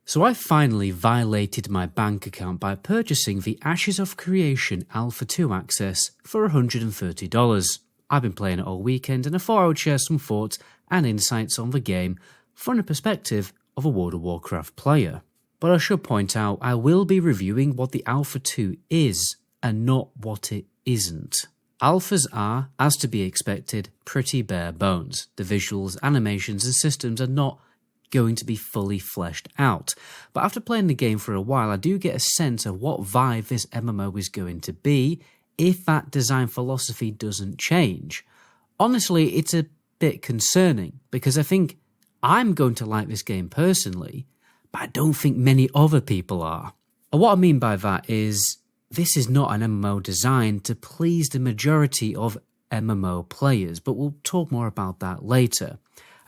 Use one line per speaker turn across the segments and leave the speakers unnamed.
So I finally violated my bank account by purchasing the Ashes of Creation Alpha 2 access for $130. I've been playing it all weekend and I thought I would share some thoughts and insights on the game from the perspective of a World of Warcraft player. But I should point out I will be reviewing what the Alpha 2 is and not what it isn't. Alphas are, as to be expected, pretty bare bones. The visuals, animations and systems are not going to be fully fleshed out. But after playing the game for a while, I do get a sense of what vibe this MMO is going to be if that design philosophy doesn't change. Honestly, it's a bit concerning because I think I'm going to like this game personally, but I don't think many other people are. And what I mean by that is this is not an MMO designed to please the majority of MMO players, but we'll talk more about that later.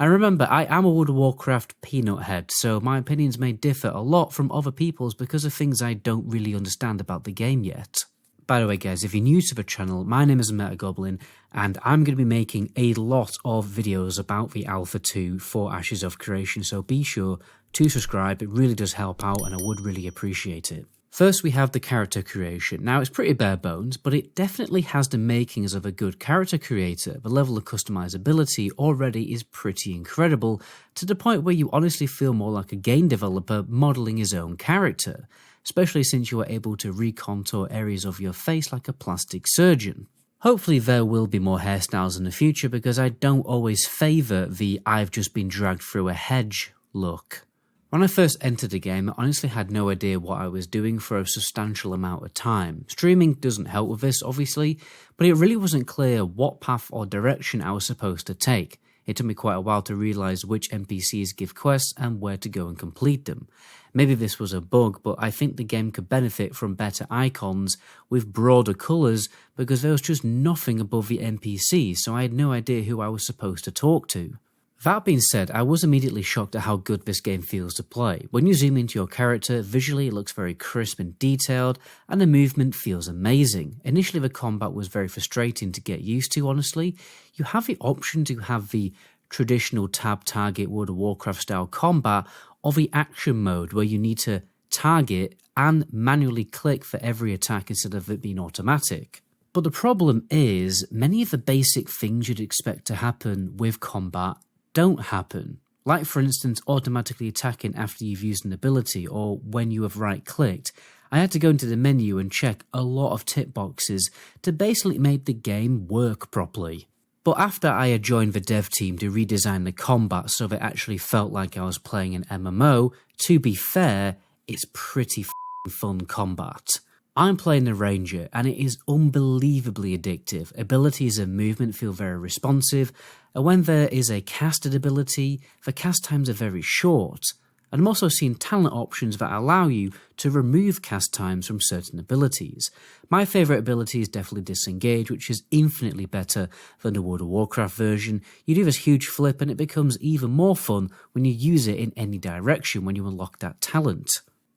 And remember, I am a World of Warcraft peanut head, so my opinions may differ a lot from other people's because of things I don't really understand about the game yet. By the way guys, if you're new to the channel, my name is Metagoblin, and I'm going to be making a lot of videos about the Alpha 2 for Ashes of Creation, so be sure to subscribe, it really does help out and I would really appreciate it. First we have the character creation. Now it's pretty bare bones, but it definitely has the makings of a good character creator. The level of customizability already is pretty incredible, to the point where you honestly feel more like a game developer modelling his own character, especially since you are able to recontour areas of your face like a plastic surgeon. Hopefully there will be more hairstyles in the future because I don't always favour the I've just been dragged through a hedge look. When I first entered the game, I honestly had no idea what I was doing for a substantial amount of time. Streaming doesn't help with this, obviously, but it really wasn't clear what path or direction I was supposed to take. It took me quite a while to realise which NPCs give quests and where to go and complete them. Maybe this was a bug, but I think the game could benefit from better icons with broader colours because there was just nothing above the NPCs, so I had no idea who I was supposed to talk to. That being said, I was immediately shocked at how good this game feels to play. When you zoom into your character, visually it looks very crisp and detailed, and the movement feels amazing. Initially the combat was very frustrating to get used to, honestly. You have the option to have the traditional tab target World of Warcraft style combat, or the action mode where you need to target and manually click for every attack instead of it being automatic. But the problem is, many of the basic things you'd expect to happen with combat don't happen, like for instance automatically attacking after you've used an ability or when you have right clicked. I had to go into the menu and check a lot of tick boxes to basically make the game work properly. But after I had joined the dev team to redesign the combat so that it actually felt like I was playing an MMO, to be fair, it's pretty fun combat. I'm playing the Ranger and it is unbelievably addictive. Abilities and movement feel very responsive, and when there is a casted ability, the cast times are very short. And I'm also seeing talent options that allow you to remove cast times from certain abilities. My favourite ability is definitely Disengage, which is infinitely better than the World of Warcraft version. You do this huge flip and it becomes even more fun when you use it in any direction when you unlock that talent.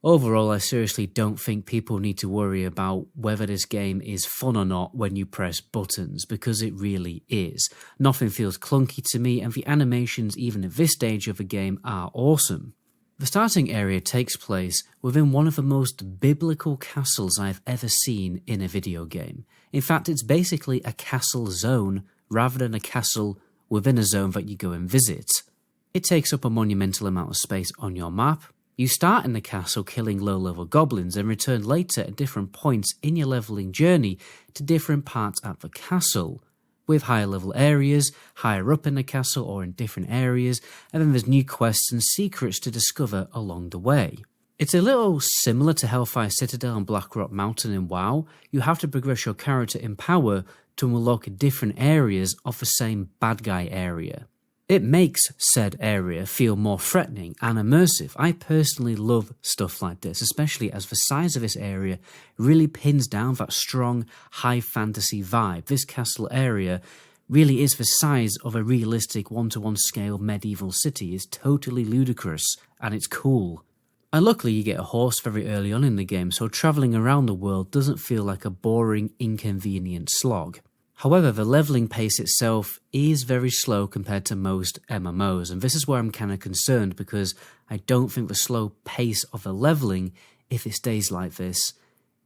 Overall, I seriously don't think people need to worry about whether this game is fun or not when you press buttons, because it really is. Nothing feels clunky to me, and the animations even at this stage of the game are awesome. The starting area takes place within one of the most biblical castles I've ever seen in a video game. In fact, it's basically a castle zone rather than a castle within a zone that you go and visit. It takes up a monumental amount of space on your map. You start in the castle killing low-level goblins and return later at different points in your leveling journey to different parts at the castle, with higher level areas, higher up in the castle or in different areas, and then there's new quests and secrets to discover along the way. It's a little similar to Hellfire Citadel and Blackrock Mountain in WoW. You have to progress your character in power to unlock different areas of the same bad guy area. It makes said area feel more threatening and immersive. I personally love stuff like this, especially as the size of this area really pins down that strong high fantasy vibe. This castle area really is the size of a realistic 1-to-1 scale medieval city. It's totally ludicrous and it's cool. And luckily you get a horse very early on in the game, so travelling around the world doesn't feel like a boring, inconvenient slog. However, the leveling pace itself is very slow compared to most MMOs, and this is where I'm kind of concerned because I don't think the slow pace of the leveling, if it stays like this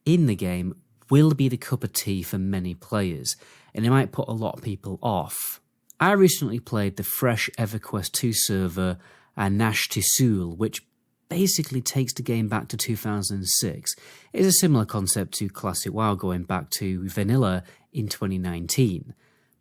in the game, will be the cup of tea for many players, and it might put a lot of people off. I recently played the fresh EverQuest 2 server, Nash Tisul, which basically takes the game back to 2006. It's a similar concept to classic WoW going back to vanilla in 2019.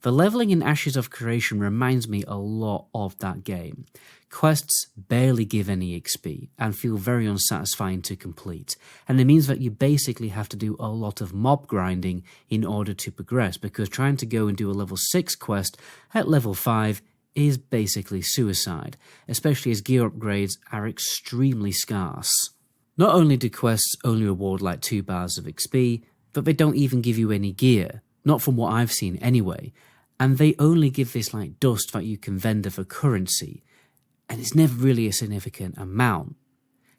The leveling in Ashes of Creation reminds me a lot of that game. Quests barely give any XP and feel very unsatisfying to complete, and it means that you basically have to do a lot of mob grinding in order to progress, because trying to go and do a level 6 quest at level 5 is basically suicide, especially as gear upgrades are extremely scarce. Not only do quests only reward like 2 bars of XP, but they don't even give you any gear, not from what I've seen anyway, and they only give this like dust that you can vendor for currency, and it's never really a significant amount.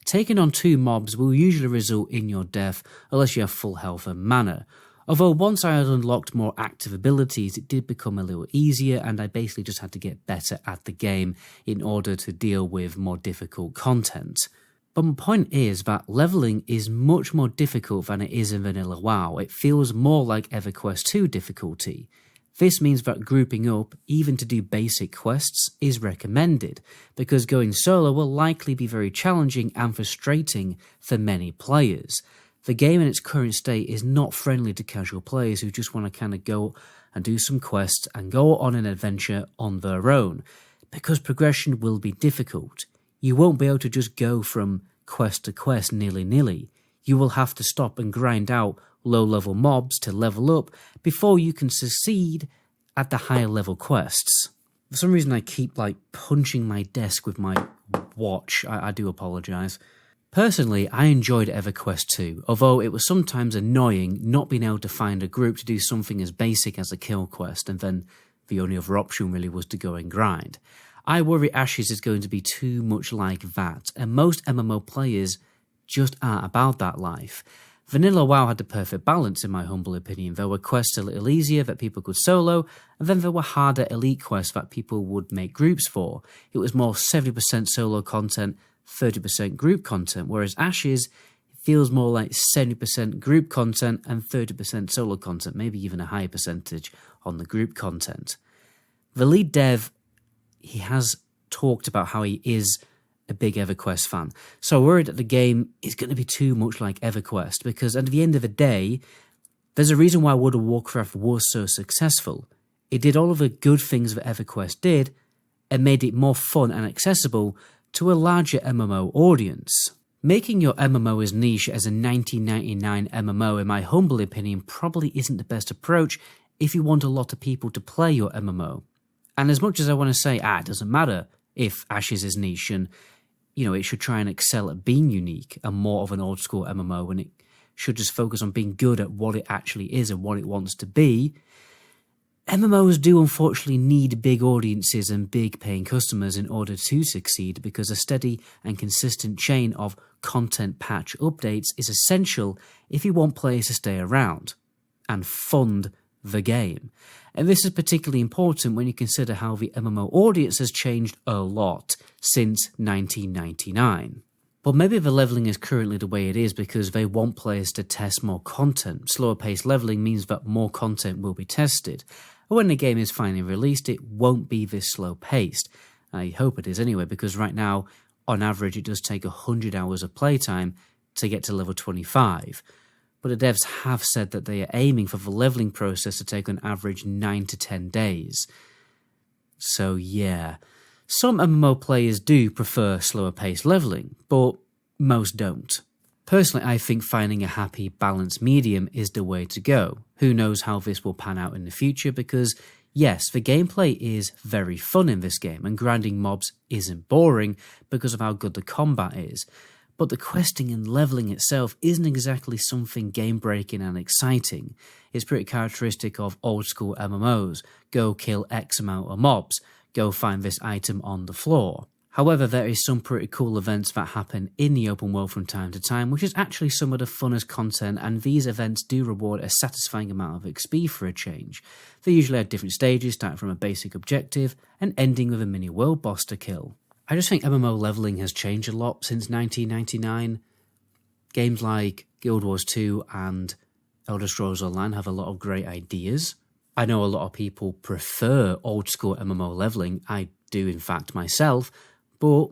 Taking on 2 mobs will usually result in your death unless you have full health and mana, although once I had unlocked more active abilities it did become a little easier, and I basically just had to get better at the game in order to deal with more difficult content. But my point is that leveling is much more difficult than it is in vanilla WoW. It feels more like EverQuest 2 difficulty. This means that grouping up, even to do basic quests, is recommended, because going solo will likely be very challenging and frustrating for many players. The game in its current state is not friendly to casual players who just want to kind of go and do some quests and go on an adventure on their own, because progression will be difficult. You won't be able to just go from quest to quest nilly-nilly. You will have to stop and grind out low-level mobs to level up before you can succeed at the higher-level quests. For some reason I keep punching my desk with my watch. I do apologise. Personally, I enjoyed EverQuest 2, although it was sometimes annoying not being able to find a group to do something as basic as a kill quest, and then the only other option really was to go and grind. I worry Ashes is going to be too much like that, and most MMO players just aren't about that life. Vanilla WoW had the perfect balance in my humble opinion. There were quests a little easier that people could solo, and then there were harder elite quests that people would make groups for. It was more 70% solo content, 30% group content, whereas Ashes feels more like 70% group content and 30% solo content, maybe even a higher percentage on the group content. The lead dev, he has talked about how he is a big EverQuest fan, so worried that the game is going to be too much like EverQuest, because at the end of the day, there's a reason why World of Warcraft was so successful. It did all of the good things that EverQuest did, and made it more fun and accessible to a larger MMO audience. Making your MMO as niche as a 1999 MMO, in my humble opinion, probably isn't the best approach if you want a lot of people to play your MMO. And as much as I want to say, it doesn't matter if Ashes is niche, and it should try and excel at being unique and more of an old school MMO, and it should just focus on being good at what it actually is and what it wants to be. MMOs do unfortunately need big audiences and big paying customers in order to succeed, because a steady and consistent chain of content patch updates is essential if you want players to stay around and fund the game. And this is particularly important when you consider how the MMO audience has changed a lot since 1999. But maybe the leveling is currently the way it is because they want players to test more content. Slower paced leveling means that more content will be tested. But when the game is finally released, it won't be this slow paced. I hope it is anyway, because right now, on average, it does take 100 hours of playtime to get to level 25. But the devs have said that they are aiming for the leveling process to take on average 9 to 10 days. So yeah, some MMO players do prefer slower paced leveling, but most don't. Personally, I think finding a happy, balanced medium is the way to go. Who knows how this will pan out in the future, because yes, the gameplay is very fun in this game, and grinding mobs isn't boring because of how good the combat is. But the questing and leveling itself isn't exactly something game-breaking and exciting. It's pretty characteristic of old-school MMOs. Go kill X amount of mobs. Go find this item on the floor. However, there is some pretty cool events that happen in the open world from time to time, which is actually some of the funnest content, and these events do reward a satisfying amount of XP for a change. They usually have different stages, starting from a basic objective and ending with a mini world boss to kill. I just think MMO leveling has changed a lot since 1999. Games like Guild Wars 2 and Elder Scrolls Online have a lot of great ideas. I know a lot of people prefer old school MMO leveling. I do in fact myself. But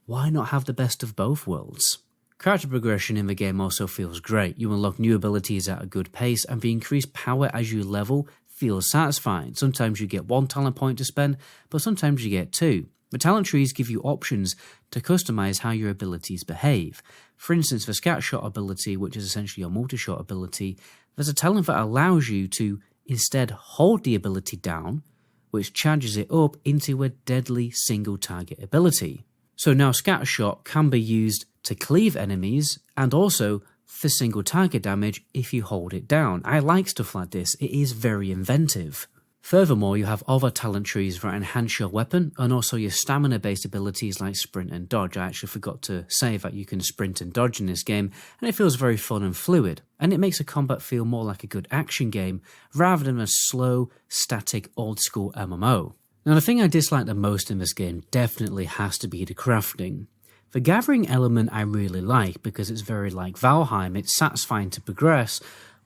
why not have the best of both worlds? Character progression in the game also feels great. You unlock new abilities at a good pace, and the increased power as you level feels satisfying. Sometimes you get 1 talent point to spend, but sometimes you get 2. The talent trees give you options to customize how your abilities behave. For instance, the scatter shot ability, which is essentially your multi-shot ability, there's a talent that allows you to instead hold the ability down, which charges it up into a deadly single target ability. So now Scattershot can be used to cleave enemies and also for single target damage if you hold it down. I like stuff like this, it is very inventive. Furthermore, you have other talent trees that enhance your weapon and also your stamina based abilities like sprint and dodge. I actually forgot to say that you can sprint and dodge in this game, and it feels very fun and fluid, and it makes a combat feel more like a good action game rather than a slow, static, old school MMO. Now the thing I dislike the most in this game definitely has to be the crafting. The gathering element I really like because it's very like Valheim, it's satisfying to progress,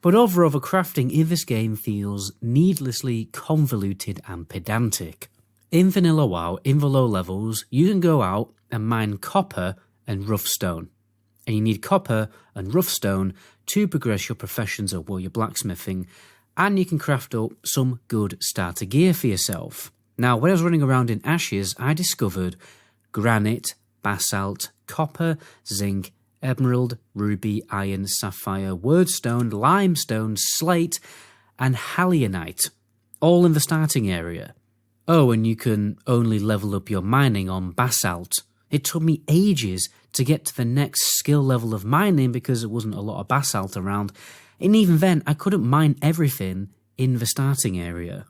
but overall the crafting in this game feels needlessly convoluted and pedantic. In vanilla WoW, in the low levels, you can go out and mine copper and rough stone. And you need copper and rough stone to progress your professions or your blacksmithing, and you can craft up some good starter gear for yourself. Now, when I was running around in Ashes, I discovered granite, basalt, copper, zinc, emerald, ruby, iron, sapphire, wordstone, limestone, slate, and halionite, all in the starting area. Oh, and you can only level up your mining on basalt. It took me ages to get to the next skill level of mining because there wasn't a lot of basalt around, and even then I couldn't mine everything in the starting area.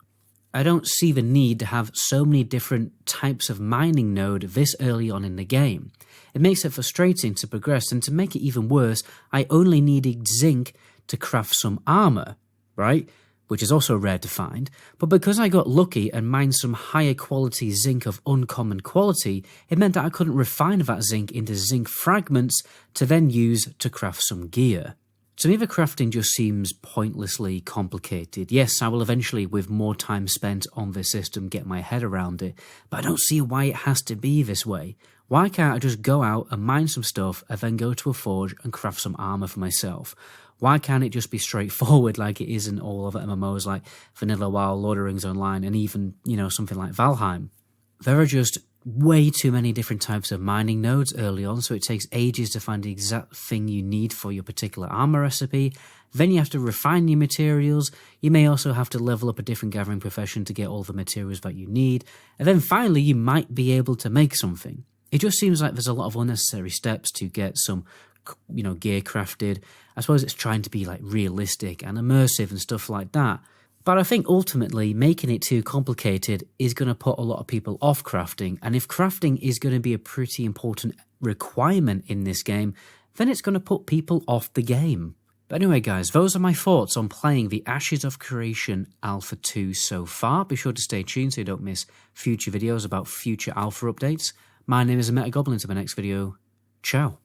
I don't see the need to have so many different types of mining node this early on in the game. It makes it frustrating to progress, and to make it even worse, I only needed zinc to craft some armor, right? Which is also rare to find, but because I got lucky and mined some higher quality zinc of uncommon quality, it meant that I couldn't refine that zinc into zinc fragments to then use to craft some gear. To me, the crafting just seems pointlessly complicated. Yes, I will eventually, with more time spent on this system, get my head around it, but I don't see why it has to be this way. Why can't I just go out and mine some stuff and then go to a forge and craft some armor for myself? Why can't it just be straightforward like it is in all other MMOs like Vanilla WoW, Lord of the Rings Online, and even, something like Valheim? There are just way too many different types of mining nodes early on, so it takes ages to find the exact thing you need for your particular armor recipe. Then you have to refine your materials. You may also have to level up a different gathering profession to get all the materials that you need. And then finally, you might be able to make something. It just seems like there's a lot of unnecessary steps to get some, gear crafted. I suppose it's trying to be like realistic and immersive and stuff like that. But I think ultimately making it too complicated is going to put a lot of people off crafting, and if crafting is going to be a pretty important requirement in this game, then it's going to put people off the game. But anyway guys, those are my thoughts on playing the Ashes of Creation Alpha 2 so far. Be sure to stay tuned so you don't miss future videos about future alpha updates. My name is Metagoblin. Until my next video, ciao.